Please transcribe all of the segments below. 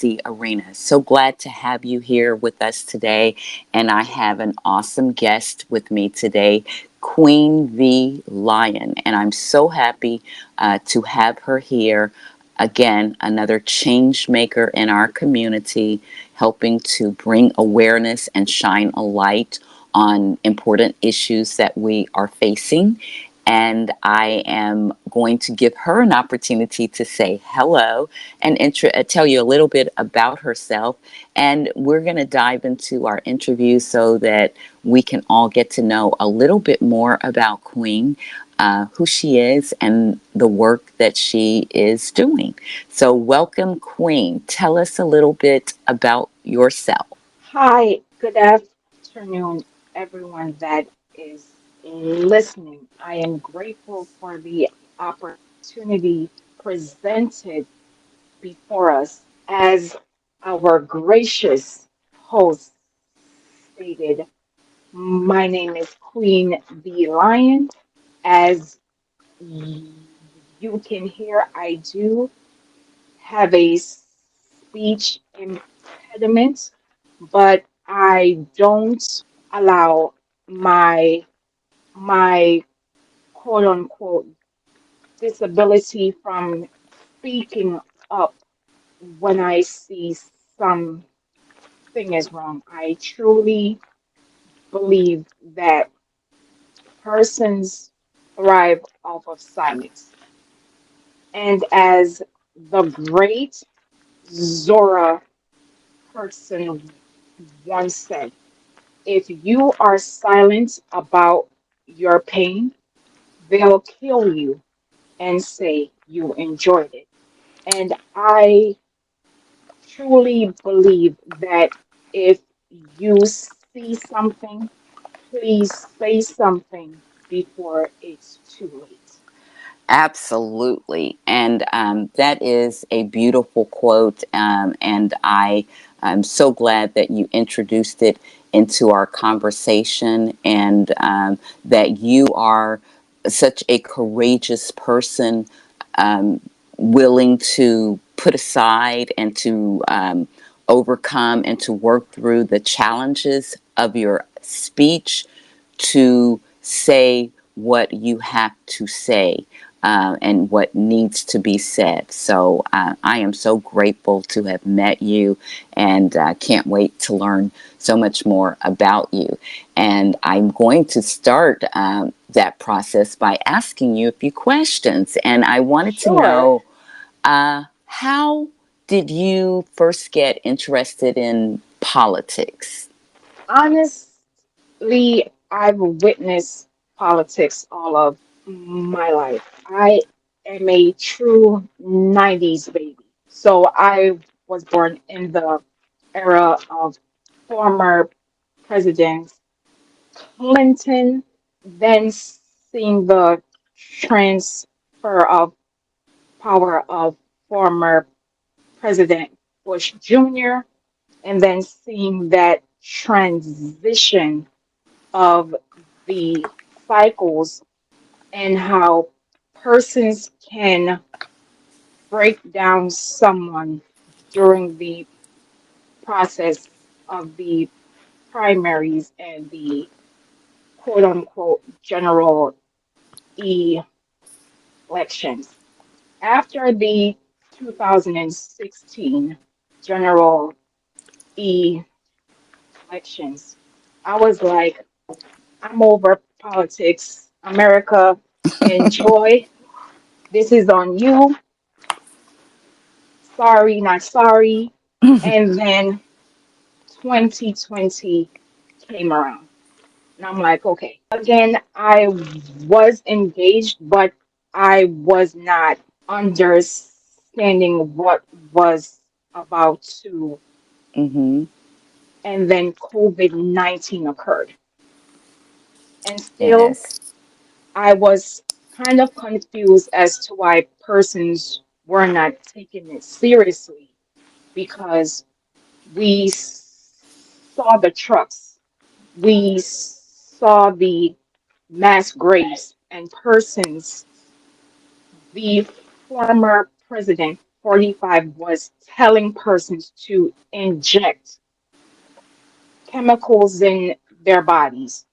Arena. So glad to have you here with us today. And I have an awesome guest with me today, Queen V Lion. And I'm so happy to have her here. Again, another change maker in our community, helping to bring awareness and shine a light on important issues that we are facing. And I am going to give her an opportunity to say hello and tell you a little bit about herself. And we're going to dive into our interview so that we can all get to know a little bit more about Queen, who she is, and the work that she is doing. So, welcome, Queen. Tell us a little bit about yourself. Hi, good afternoon, everyone that is listening. I am grateful for the opportunity presented before us. As our gracious host stated, my name is Queen the Lion. As you can hear, I do have a speech impediment, but I don't allow my quote unquote disability from speaking up when I see something is wrong. I truly believe that persons thrive off of silence. And as the great Zora Hertzon once said, if you are silent about your pain, they'll kill you and say you enjoyed it. And I truly believe that if you see something, please say something before it's too late. Absolutely. And that is a beautiful quote. And I'm so glad that you introduced it into our conversation, and that you are such a courageous person, um, willing to put aside and to overcome and to work through the challenges of your speech to say what you have to say, and what needs to be said. So I am so grateful to have met you, and can't wait to learn so much more about you. And I'm going to start that process by asking you a few questions. And I wanted to Sure. know, how did you first get interested in politics? Honestly, I've witnessed politics all of my life. I am a true 90s baby. So I was born in the era of former presidents Clinton, then seeing the transfer of power of former President Bush Jr., and then seeing that transition of the cycles and how persons can break down someone during the process of the primaries and the quote unquote general elections. After the 2016 general elections, I was like, I'm over politics. America, enjoy. This is on you. Sorry, not sorry. And then 2020 came around. And I'm like, okay. Again, I was engaged, but I was not understanding what was about to. Mm-hmm. And then COVID-19 occurred. And still, Yes. I was kind of confused as to why persons were not taking it seriously because we saw the trucks, we saw the mass graves, and persons, the former president 45 was telling persons to inject chemicals in their bodies.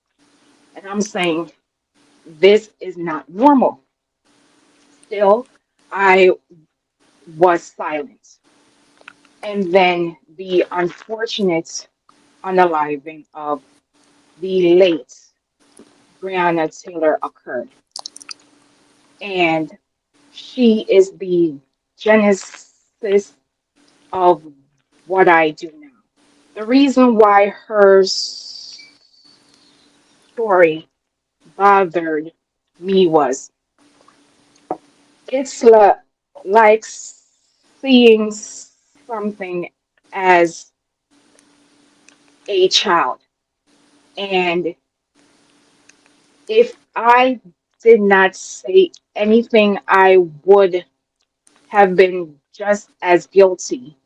And I'm saying this is not normal. Still, I was silent. And then the unfortunate unaliving of the late Breonna Taylor occurred. And she is the genesis of what I do now. The reason why her story bothered me was it's like seeing something as a child. And if I did not say anything, I would have been just as guilty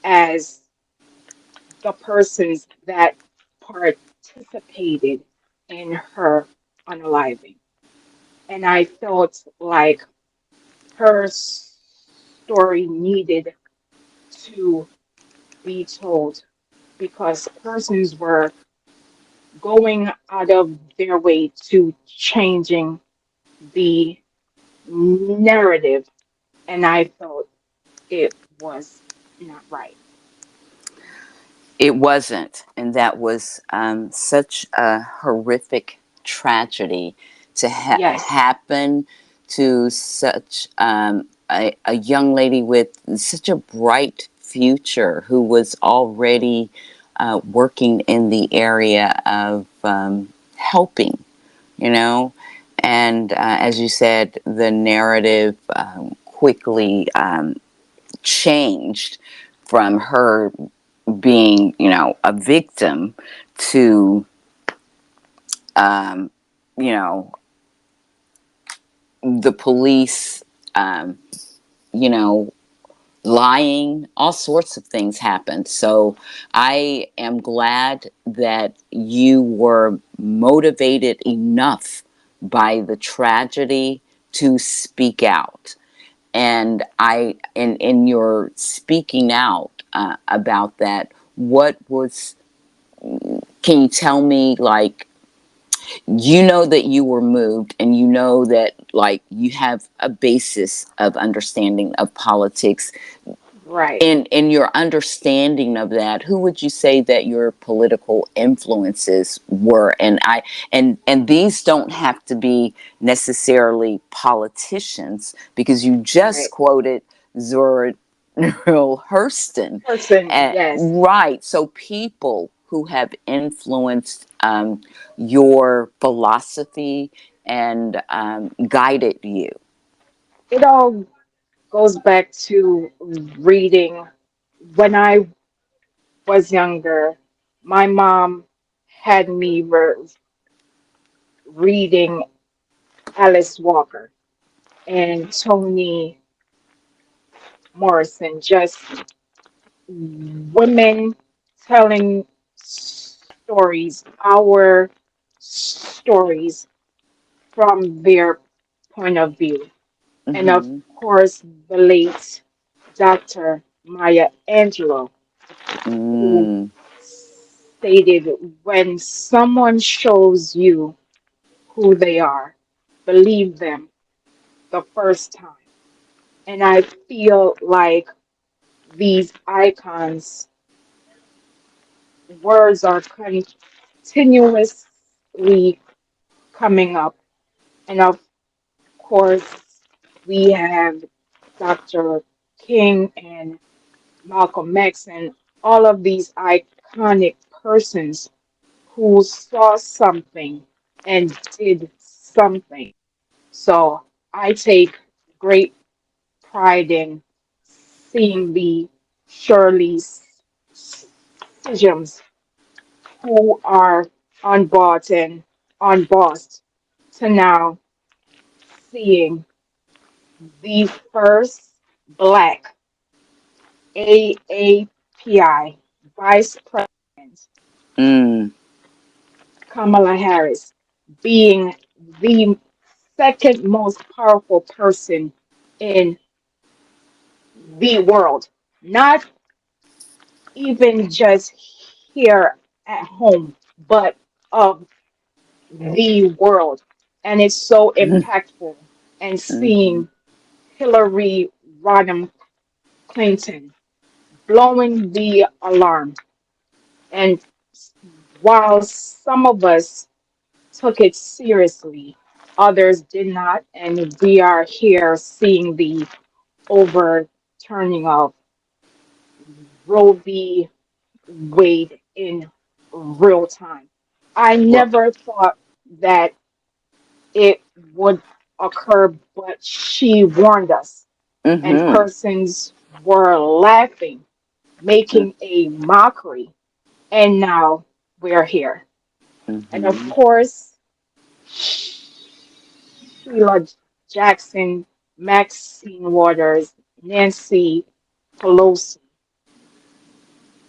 as the persons that participated in her unaliving. And I felt like her story needed to be told because persons were going out of their way to changing the narrative, and I felt it was not right. It wasn't, and that was such a horrific tragedy to Yes, happen to such a young lady with such a bright future who was already working in the area of helping, you know. And as you said, the narrative quickly changed from her being, a victim to, um, you know, the police, um, you know, lying, all sorts of things happened. So I am glad that you were motivated enough by the tragedy to speak out. And in your speaking out about that, what was, can you tell me, like, you know that you were moved and you know that, like, you have a basis of understanding of politics. right, In your understanding of that, who would you say that your political influences were? And these don't have to be necessarily politicians, because you just right. quoted Zora Neale Hurston. Person, yes. Right. So people who have influenced your philosophy and guided you. It all goes back to reading. When I was younger, my mom had me reading Alice Walker and Toni Morrison, just women telling stories, our stories from their point of view. And of Mm-hmm. course, the late Dr. Maya Angelou, who Mm, stated, when someone shows you who they are, believe them the first time. And I feel like these icons' words are continuously coming up. And of course, we have Dr. King and Malcolm X and all of these iconic persons who saw something and did something. So I take great pride in seeing the Shirley Sissions who are unbought and unbossed to now seeing the first Black AAPI Vice President mm, Kamala Harris being the second most powerful person in the world, not even just here at home, but of the world. And it's so impactful. And Mm-hmm. seeing Hillary Rodham Clinton blowing the alarm. And while some of us took it seriously, others did not. And we are here seeing the overturning of Roe v. Wade in real time. I Well, never thought that it would occur, but she warned us, and mm-hmm. persons were laughing, making a mockery, and now we're here. And of Mm-hmm. course, Sheila Jackson, Maxine Waters, Nancy Pelosi,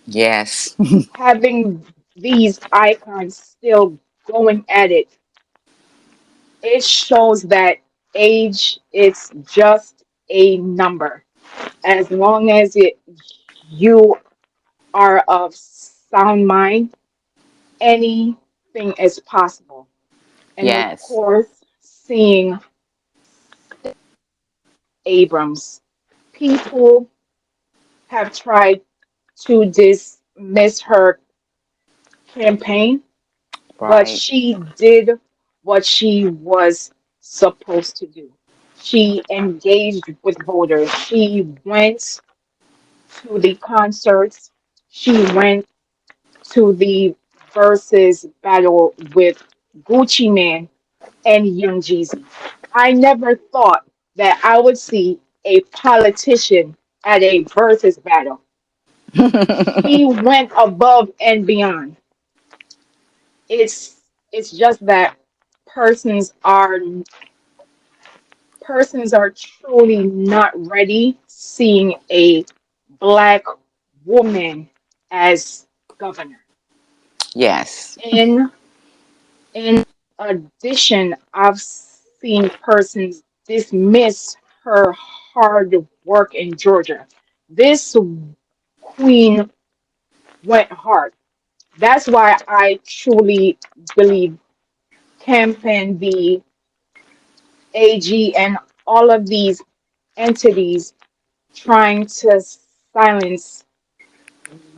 Yes. having these icons still going at it, it shows that age is just a number. As long as you are of sound mind, anything is possible. And of Yes. course, seeing Abrams, people have tried to dismiss her campaign, but Right. she did what she was supposed to do. She engaged with voters. She went to the concerts. She went to the versus battle with Gucci Man and Young Jeezy. I never thought that I would see a politician at a versus battle. She went above and beyond. It's just that persons are persons are truly not ready seeing a black woman as governor. Yes. In in addition, I've seen persons dismiss her hard work in Georgia. This queen went hard. That's why I truly believe campaign the AG and all of these entities trying to silence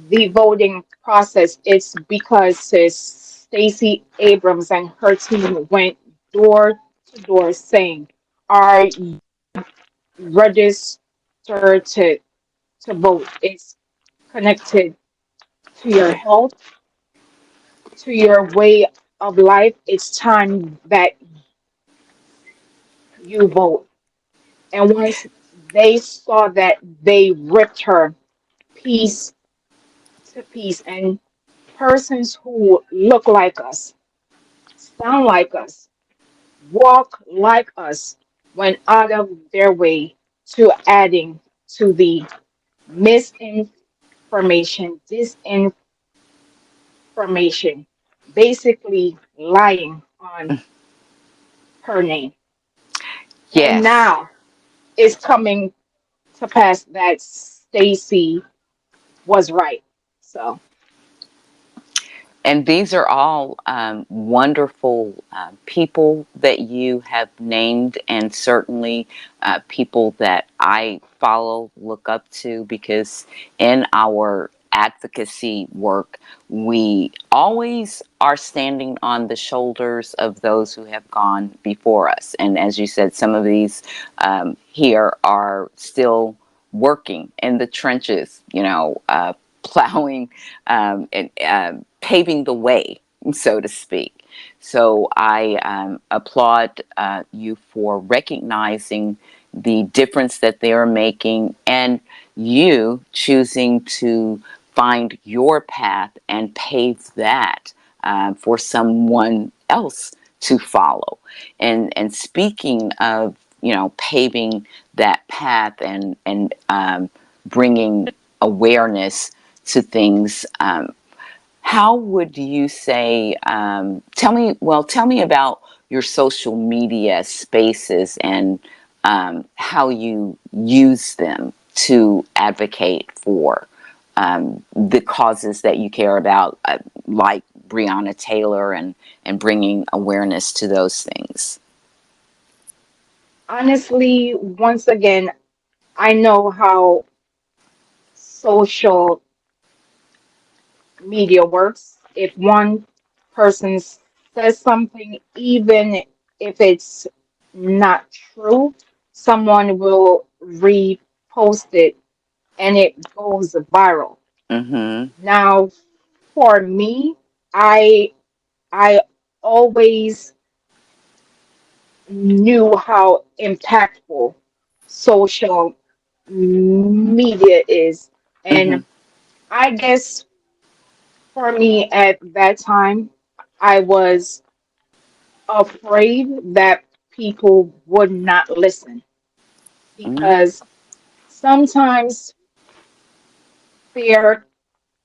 the voting process. It's because Stacey Abrams and her team went door to door saying, "Are you registered to vote? It's connected to your health, to your way of life. It's time that you vote." And once they saw that, they ripped her piece to piece. And persons who look like us, sound like us, walk like us went out of their way to adding to the misinformation, disinformation, basically lying on her name. And Yes. now it's coming to pass that Stacy was right. So, And these are all wonderful people that you have named, and certainly people that I follow, look up to, because in our advocacy work, we always are standing on the shoulders of those who have gone before us. And as you said, some of these here are still working in the trenches, plowing and paving the way, so to speak. So I applaud you for recognizing the difference that they are making, and you choosing to find your path and pave that for someone else to follow. And speaking of paving that path and bringing awareness to things. How would you say? Tell me about your social media spaces and how you use them. to advocate for the causes that you care about, like Breonna Taylor, and bringing awareness to those things? Honestly, once again, I know how social media works. If one person says something, even if it's not true, someone will repost it and it goes viral. Mm-hmm. Now, for me, I I always knew how impactful social media is, Mm-hmm. and I guess for me at that time, I was afraid that people would not listen because sometimes fear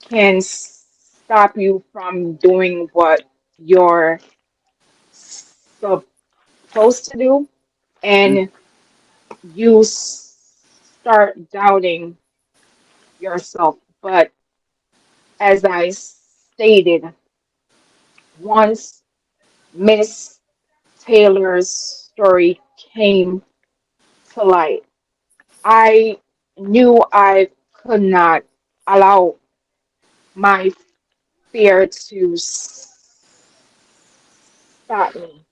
can stop you from doing what you're supposed to do, and you start doubting yourself. But as I stated, once Miss Taylor's story came to light, I knew I could not allow my fear to stop me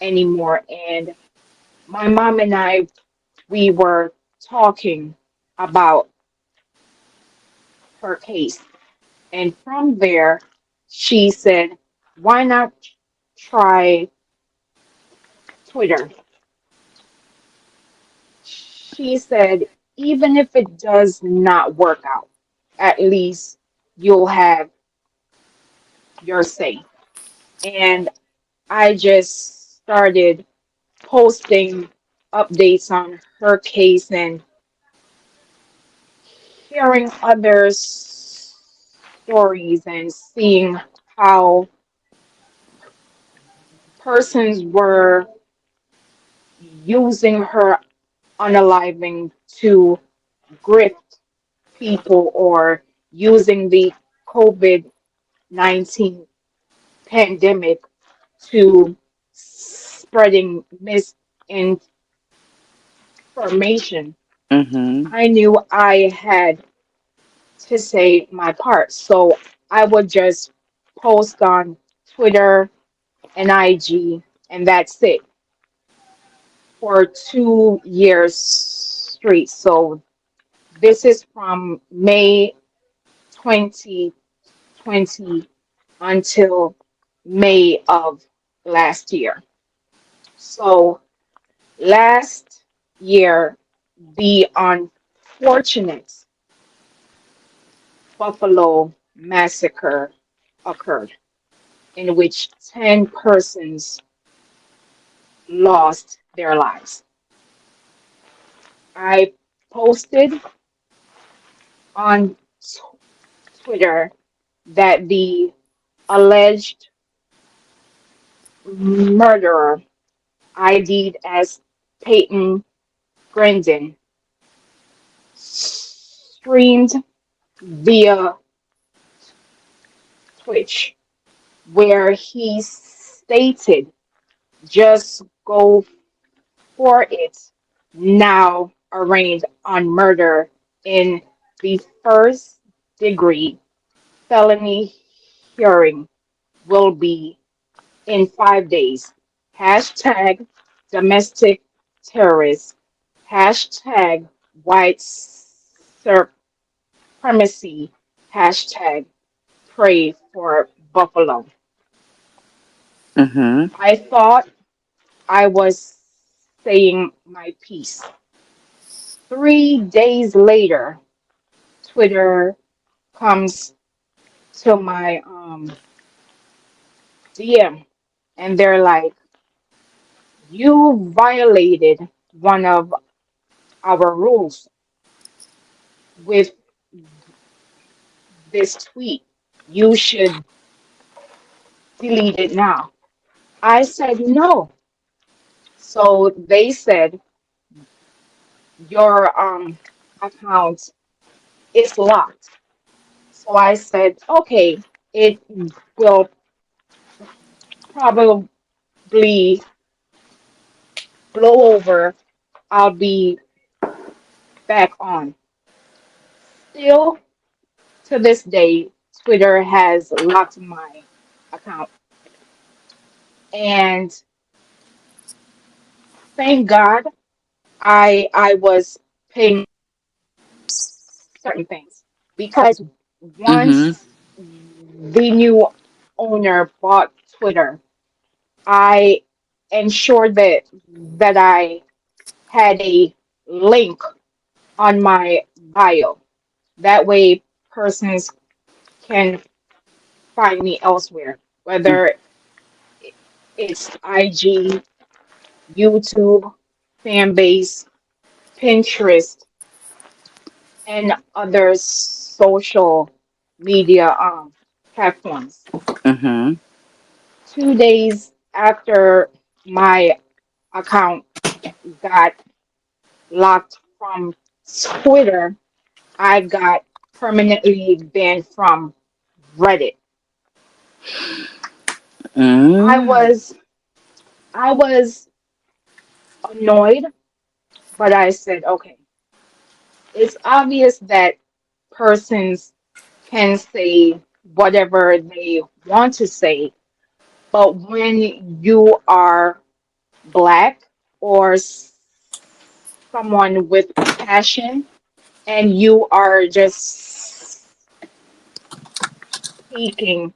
anymore. And my mom and I, we were talking about her case. And from there, she said, why not try Twitter? She said, even if it does not work out, at least you'll have your say. And I just started posting updates on her case and hearing others' stories and seeing how persons were using her unaliving to grift people or using the COVID 19 pandemic to spreading misinformation. Mm-hmm. I knew I had to say my part. So I would just post on Twitter and IG, and that's it for 2 years straight. So this is from May 2020 until May of last year. So last year, the unfortunate Buffalo massacre occurred, in which 10 persons lost their lives. I posted on Twitter that the alleged murderer, ID'd as Peyton Grandin, streamed via Twitch, where he stated, just go for it now, arraigned on murder in the first degree felony hearing will be in 5 days. Hashtag domestic terrorists. Hashtag white supremacy. Hashtag pray for Buffalo. Mm-hmm. I thought I was saying my piece. 3 days later, Twitter comes to my DM and they're like, you violated one of our rules with this tweet. You should delete it now. I said no. So they said your account is locked. So I said, okay, it will probably blow over. I'll be back on. Still to this day, Twitter has locked my account. And thank God I was paying certain things because Mm-hmm. once the new owner bought Twitter, I ensured that I had a link on my bio. That way persons can find me elsewhere, whether it's IG, YouTube, FanBase, Pinterest, and other social media platforms. Mm-hmm. 2 days after my account got locked from Twitter, I got permanently banned from Reddit. I Mm. was I was annoyed, but I said, okay, it's obvious that persons can say whatever they want to say, but when you are black or someone with passion and you are just speaking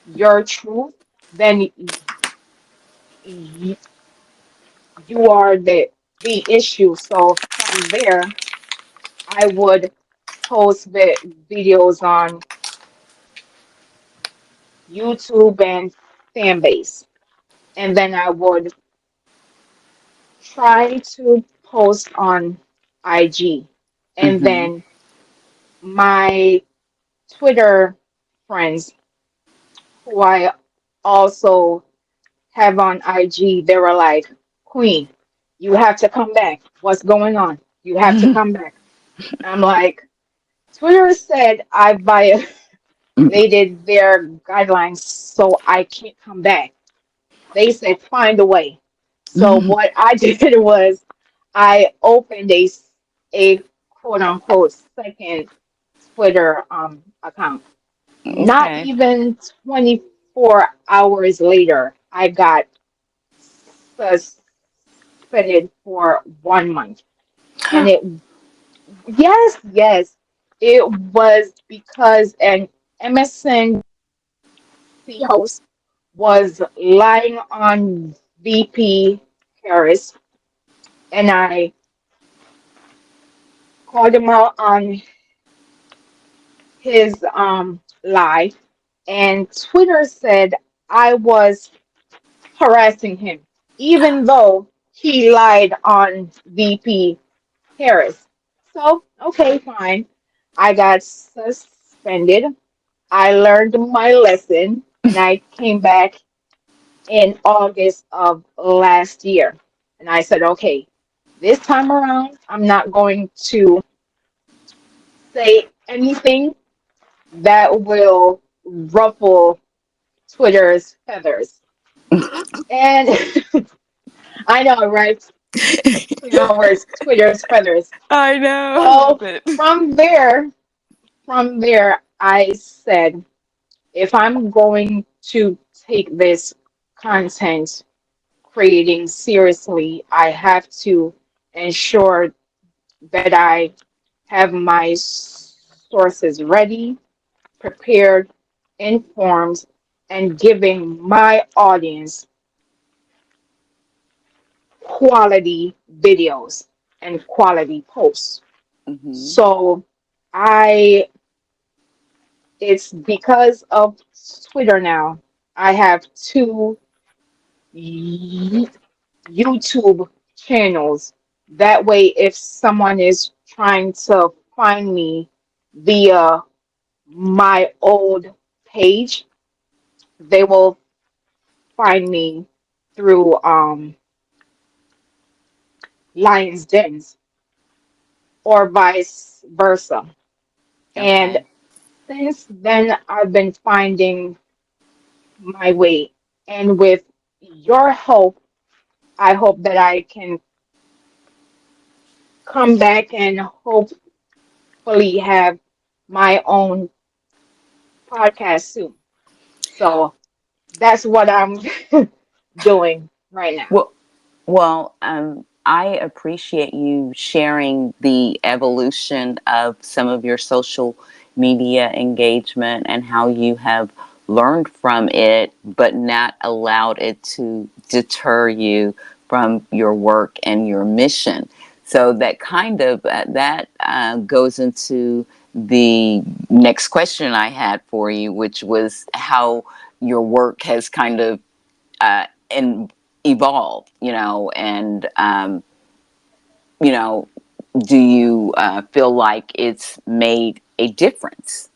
your truth, then y- you are the issue. So from there, I would post videos on YouTube and Fanbase, and then I would try to post on IG, and Mm-hmm. then my Twitter friends who I also have on IG, they were like, Queen, you have to come back. What's going on? You have to come back. I'm like, Twitter said I violated their guidelines, so I can't come back. They said find a way. So Mm-hmm. what I did was I opened a quote unquote second Twitter account. Not Okay. even 24 hours later, I got suspended for 1 month. And it, yes, it was because an MSN host was lying on VP Harris, and I called him out on his lie, and Twitter said I was harassing him, even though he lied on VP Harris. So, okay, fine. I got suspended. I learned my lesson, and I came back in August of last year. And I said, okay, this time around, I'm not going to say anything that will ruffle Twitter's feathers. And I know, right? Play on words, Twitter's feathers. I know. I So love it. from there, I said, if I'm going to take this content creating seriously, I have to ensure that I have my sources ready, prepared, informed, and giving my audience quality videos and quality posts. Mm-hmm. So I it's because of Twitter now. I have two y- YouTube channels. That way, if someone is trying to find me via my old page, they will find me through Lion's Dens. or vice versa. And Okay. since then, I've been finding my way. And with your help, I hope that I can come back and hopefully have my own podcast soon. So that's what I'm doing right now. Well, I appreciate you sharing the evolution of some of your social media engagement and how you have learned from it, but not allowed it to deter you from your work and your mission. So that kind of that goes into the next question I had for you, which was how your work has kind of and evolve, and you know, do you feel like it's made a difference?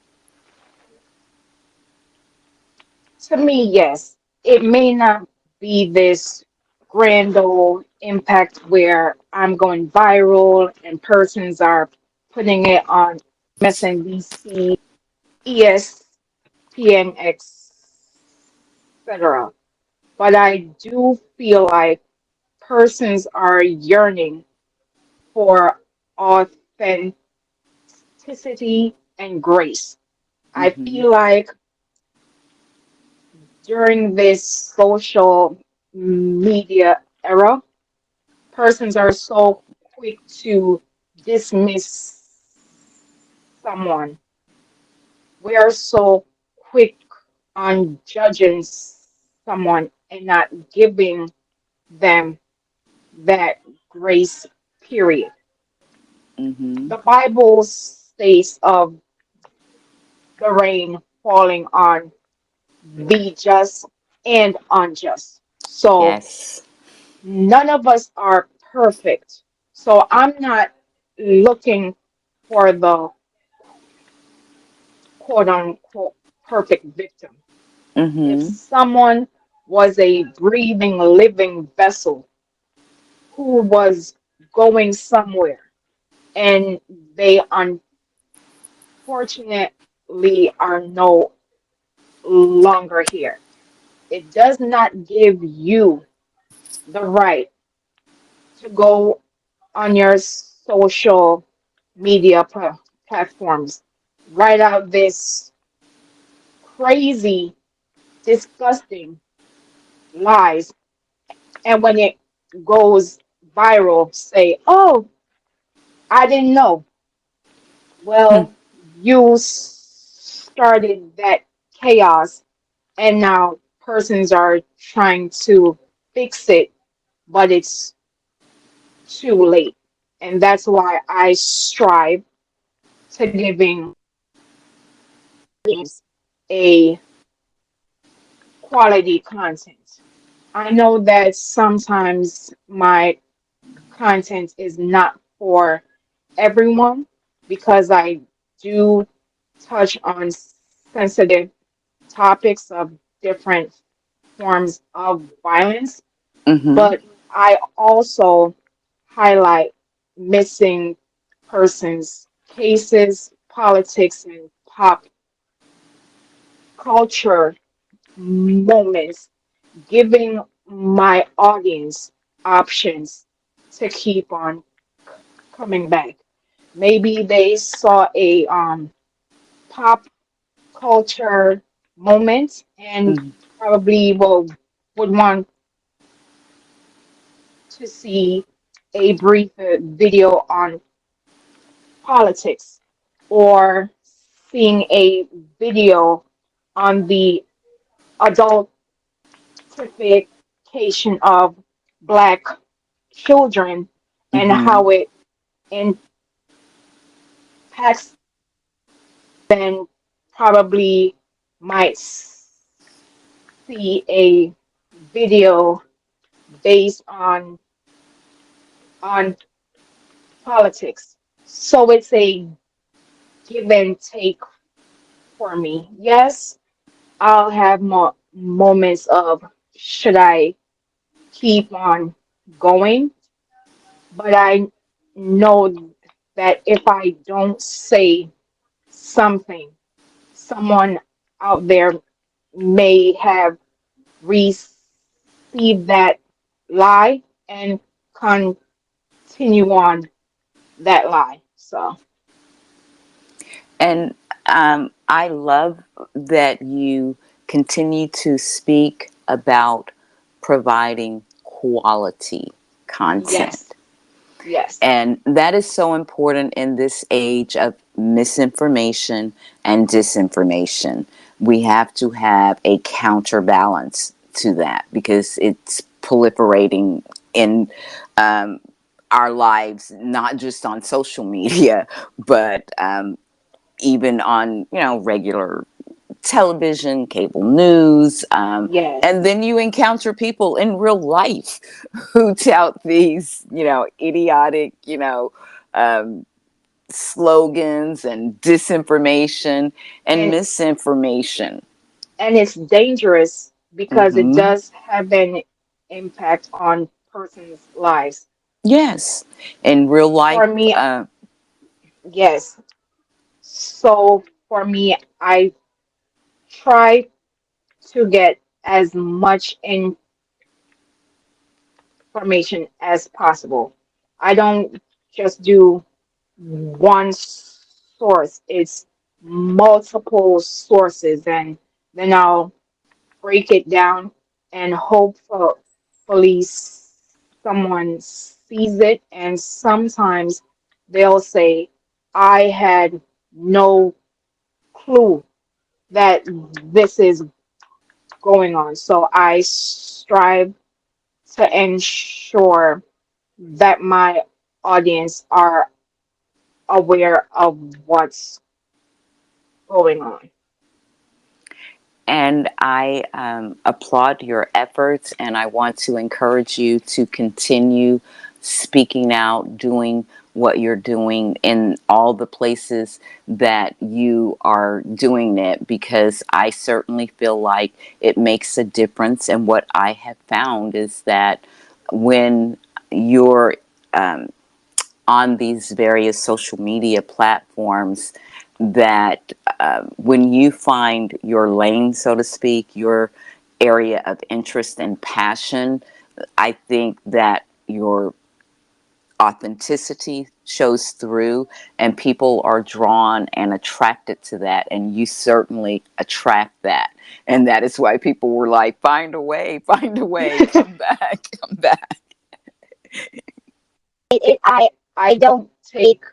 To me, yes, it may not be this grand old impact where I'm going viral and persons are putting it on MSNBC, ESPN, etc. But I do feel like persons are yearning for authenticity and grace. I Mm-hmm. feel like during this social media era, persons are so quick to dismiss someone. We are so quick on judging someone and not giving them that grace, period. Mm-hmm. The Bible states of the rain falling on the just and unjust. So Yes. none of us are perfect. So I'm not looking for the quote unquote perfect victim. If Mm-hmm. someone was a breathing, living vessel who was going somewhere and they unfortunately are no longer here, it does not give you the right to go on your social media platforms, write out this crazy, disgusting lies, and when it goes viral, say, "Oh, I didn't know." Hmm. Well, you started that chaos, and now persons are trying to fix it, but it's too late. And that's why I strive to giving a quality content. I know that sometimes my content is not for everyone because I do touch on sensitive topics of different forms of violence, Mm-hmm. but I also highlight missing persons cases, politics, and pop culture moments, giving my audience options to keep on coming back. Maybe they saw a pop culture moment and Mm-hmm. probably would want to see a brief video on politics or seeing a video on the adultification of Black children and Mm-hmm. how it impacts, then probably might see a video based on politics. So it's a give and take for me. Yes, I'll have moments of should I keep on going, but I know that if I don't say something, someone out there may have received that lie and continue on that lie. So, And I love that you continue to speak about providing quality content. yes, yes, And that is so important in this age of misinformation and disinformation. We have to have a counterbalance to that because it's proliferating in um, our lives, not just on social media, but even on, regular television, cable news, yes. and then you encounter people in real life who tout these, idiotic, um, slogans and disinformation and And misinformation. it's dangerous because it Hmm. does have an impact on person's lives. Yes, in real life. For me, Uh, yes. So for me, I try to get as much information as possible. I don't just do one source, it's multiple sources, and then I'll break it down and hopefully someone sees it. And sometimes they'll say, I had no clue that this is going on. So I strive to ensure that my audience are aware of what's going on. And I applaud your efforts, and I want to encourage you to continue speaking out, doing what you're doing in all the places that you are doing it, because I certainly feel like it makes a difference. And what I have found is that when you're um, on these various social media platforms, that when you find your lane, so to speak, your area of interest and passion, I think that your authenticity shows through and people are drawn and attracted to that. And you certainly attract that. And that is why people were like, find a way, come back, come back. I don't take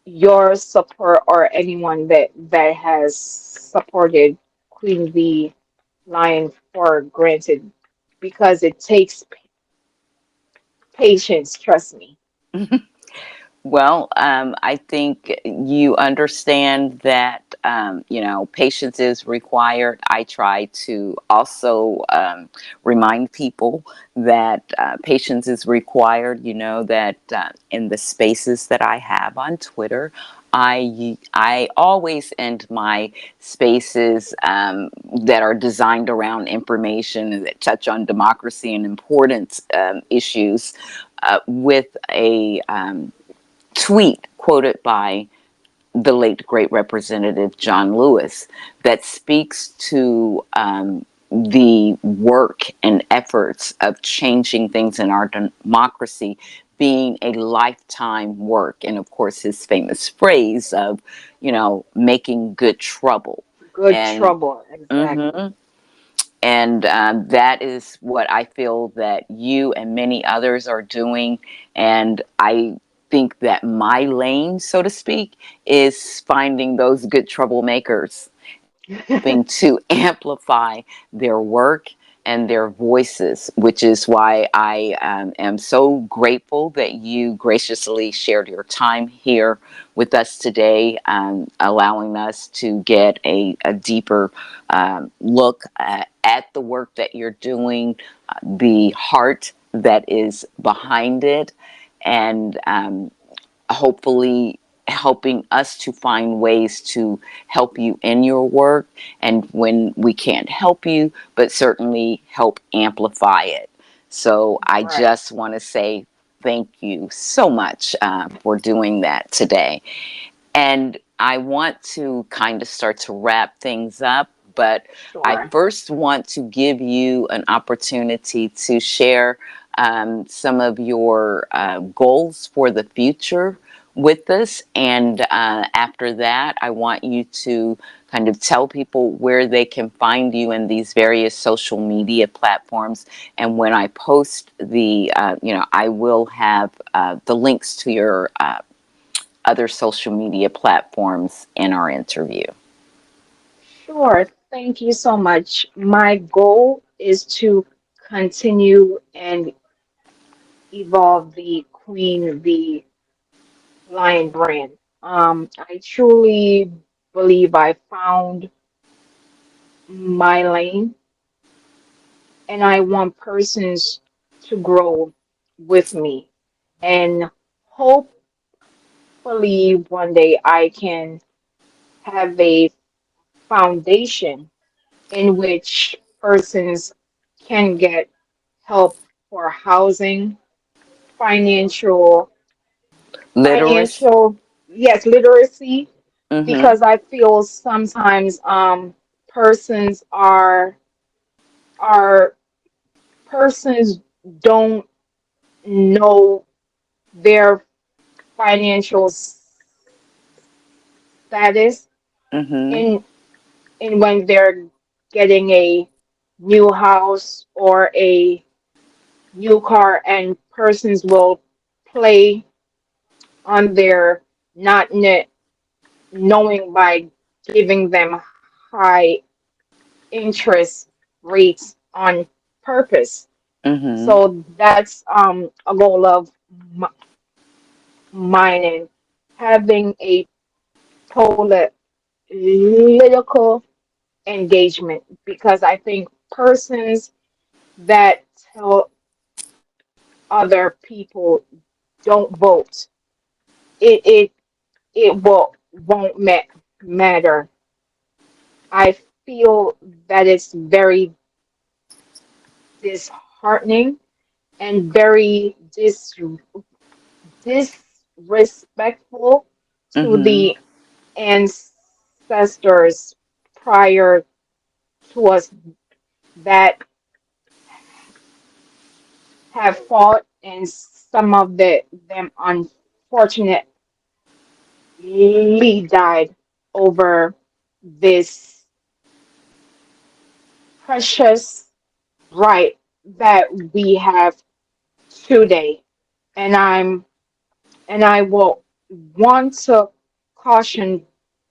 your support or anyone that has supported Queen V Lion for granted because it takes patience, trust me. Well, I think you understand that, patience is required. I try to also remind people that patience is required. You know, that in the spaces that I have on Twitter, I always end my spaces that are designed around information that touch on democracy and important issues with a tweet quoted by the late great representative John Lewis that speaks to the work and efforts of changing things in our democracy being a lifetime work. And of course, his famous phrase of, making good trouble. Good And trouble, exactly. mhm, and that is what I feel that you and many others are doing. And I think that my lane, so to speak, is finding those good troublemakers and helping to amplify their work and their voices, which is why I am so grateful that you graciously shared your time here with us today, allowing us to get a deeper look at the work that you're doing, the heart that is behind it, and hopefully helping us to find ways to help you in your work, and when we can't help you, but certainly help amplify it. So I Right. just want to say thank you so much for doing that today. And I want to kind of start to wrap things up, but I Sure. first want to give you an opportunity to share some of your goals for the future with us. And after that, I want you to kind of tell people where they can find you in these various social media platforms. And when I post I will have the links to your other social media platforms in our interview. Sure. Thank you so much. My goal is to continue and evolve the Queen the Lion brand. I truly believe I found my lane, and I want persons to grow with me. And hopefully one day I can have a foundation in which persons can get help for housing, financial, Literacy. financial, yes, literacy, Mm-hmm. because I feel sometimes persons are persons don't know their financial status Mm-hmm. in when they're getting a new house or a new car, and persons will play on their not knowing by giving them high interest rates on purpose. Mm-hmm. So that's a goal of mine, and having a political engagement, because I think persons that tell other people don't vote, it it won't matter. I feel that it's very disheartening and very disrespectful to Mm-hmm. the ancestors prior to us that have fought, and some of them unfortunately died over this precious right that we have today. And I will want to caution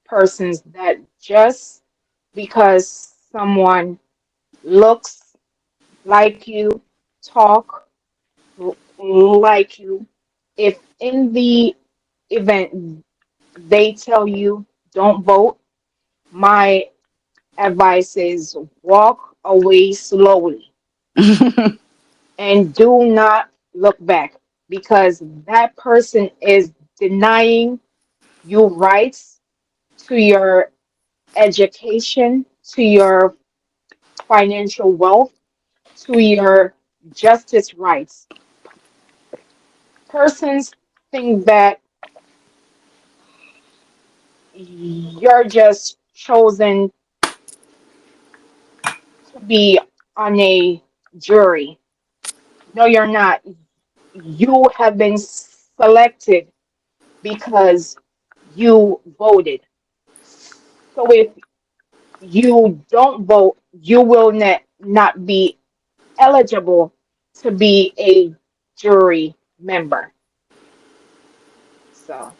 persons that just because someone looks like you, talk like you, if in the event they tell you don't vote, my advice is walk away slowly and do not look back, because that person is denying you rights to your education, to your financial wealth, to your justice rights. Persons think that you're just chosen to be on a jury. No, you're not. You have been selected because you voted. So if you don't vote, you will not be eligible to be a jury member. So,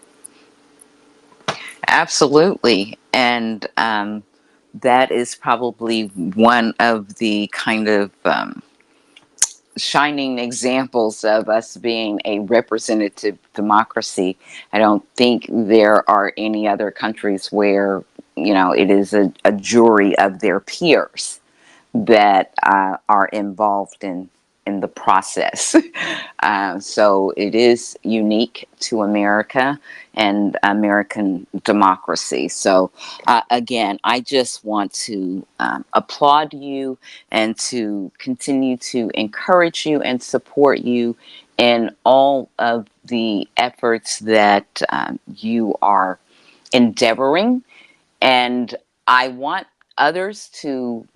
Absolutely. And that is probably one of the kind of shining examples of us being a representative democracy. I don't think there are any other countries where, it is a jury of their peers that are involved in the process. So it is unique to America and American democracy. So again, I just want to applaud you and to continue to encourage you and support you in all of the efforts that you are endeavoring. And I want others to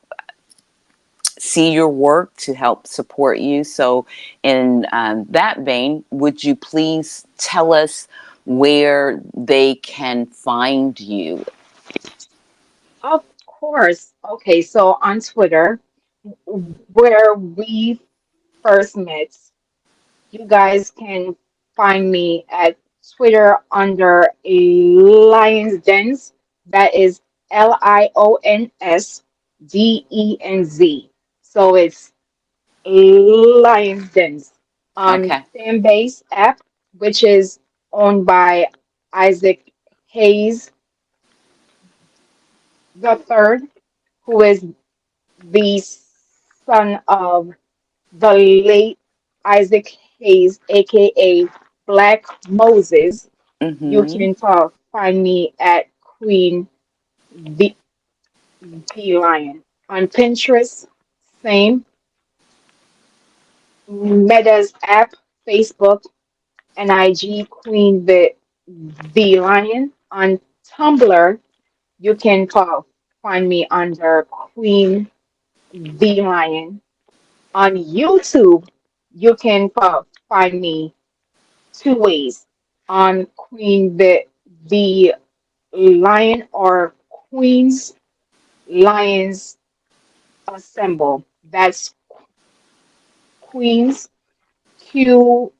see your work to help support you. So, in that vein, would you please tell us where they can find you? Of course. Okay, so on Twitter, where we first met, you guys can find me at Twitter under Lions Dens. That is LIONSDENZ. So it's Lions Dens. On Okay. FanBase app, which is owned by Isaac Hayes the third, who is the son of the late Isaac Hayes, aka Black Moses. You Mm-hmm. can find me at Queen V Lion. On Pinterest, same. Meta's app, Facebook, and IG Queen V Lion. On Tumblr, you can find me under Queen V Lion. On YouTube, you can find me two ways on Queen the Lion or Queen's Lions Assemble. That's Queen's QUEENS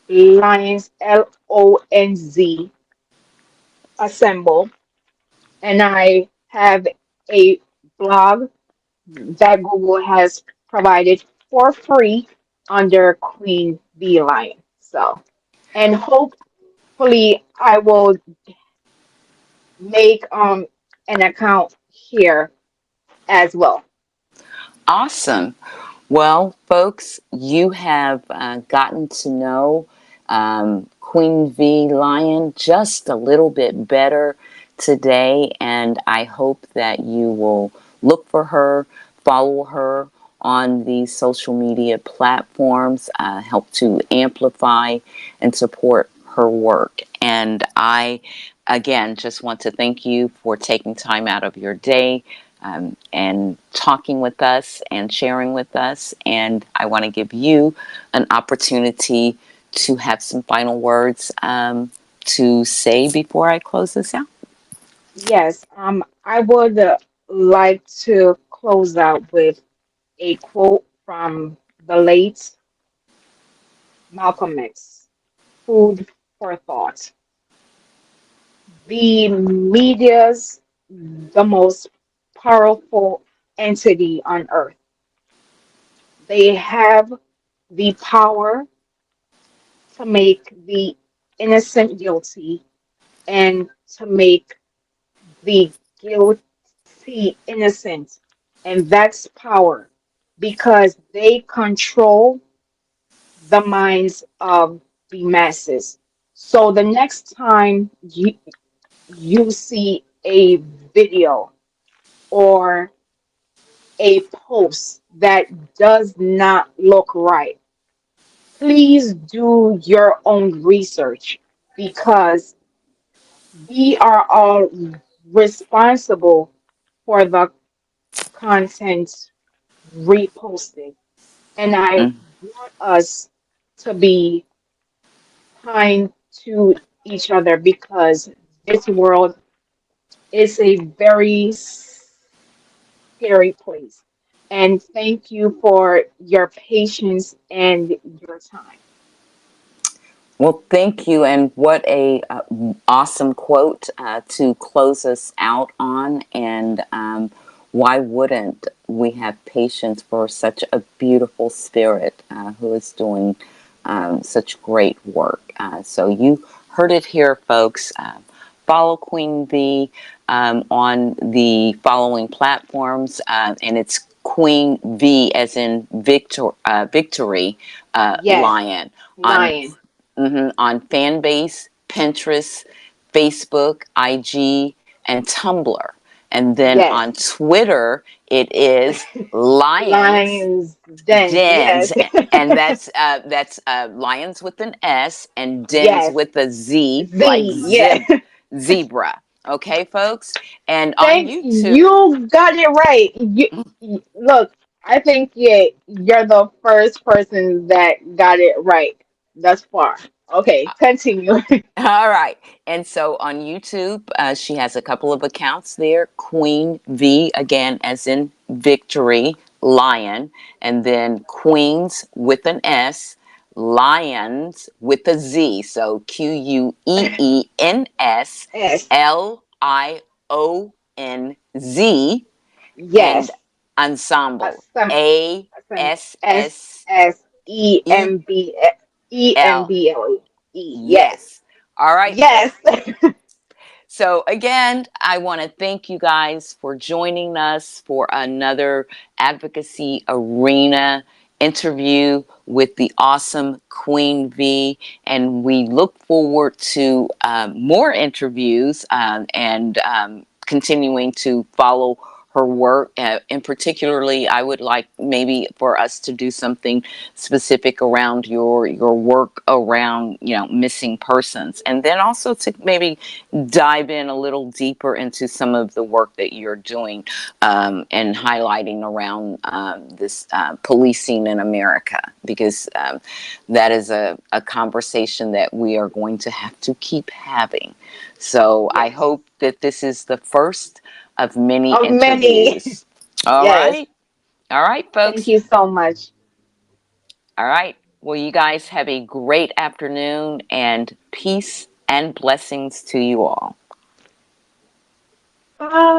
Lions LONZ Assemble. And I have a blog that Google has provided for free under Queen Bee Lion. So, and hopefully I will make an account here as well. Awesome. Well, folks, you have gotten to know Queen V Lion just a little bit better today, and I hope that you will look for her, follow her on these social media platforms, help to amplify and support her work. And I, again, just want to thank you for taking time out of your day and talking with us and sharing with us. And I want to give you an opportunity to have some final words to say before I close this out. Yes, I would like to close out with a quote from the late Malcolm X, Food for Thought. The media's the most powerful entity on earth. They have the power to make the innocent guilty and to make the guilty innocent. And that's power because they control the minds of the masses. So the next time you see a video or a post that does not look right, please do your own research because we are all responsible for the content reposted. And I Mm. want us to be kind to each other because this world is a very scary place. And thank you for your patience and your time. Well, thank you, and what a awesome quote to close us out on. And why wouldn't we have patience for such a beautiful spirit who is doing such great work? So you heard it here, folks. Follow Queen V on the following platforms, and it's Queen V as in victory Yes, Lion on Lion. on FanBase, Pinterest, Facebook, IG, and Tumblr. And then Yes. on Twitter, it is Lions Lions dens. Dens, Yes. and that's lions with an S and dens Yes. with a Z, like Z. Yeah. zebra. Okay, folks, and on Thank YouTube. you. Got it right. Look. I think you're the first person that got it right thus far. Okay, continue. All right. And so on YouTube, she has a couple of accounts there. Queen V, again, as in victory, lion, and then Queens with an S, lions with a Z. So S. QueensLionZ, and Yes. ensemble, Assem- S ASSEMBLE. S E M B L E. Yes. Yes. All right, Yes. folks. So, again, I want to thank you guys for joining us for another Advocacy Arena interview with the awesome Queen V. And we look forward to more interviews and continuing to follow her work. And particularly, I would like maybe for us to do something specific around your work around missing persons, and then also to maybe dive in a little deeper into some of the work that you're doing and highlighting around this policing in America, because that is a conversation that we are going to have to keep having. So I Yes. hope that this is the first of many Of many. interviews. All Yes. right. All right, Thank folks. you so much. All right. Well, you guys have a great afternoon, and peace and blessings to you all. Bye.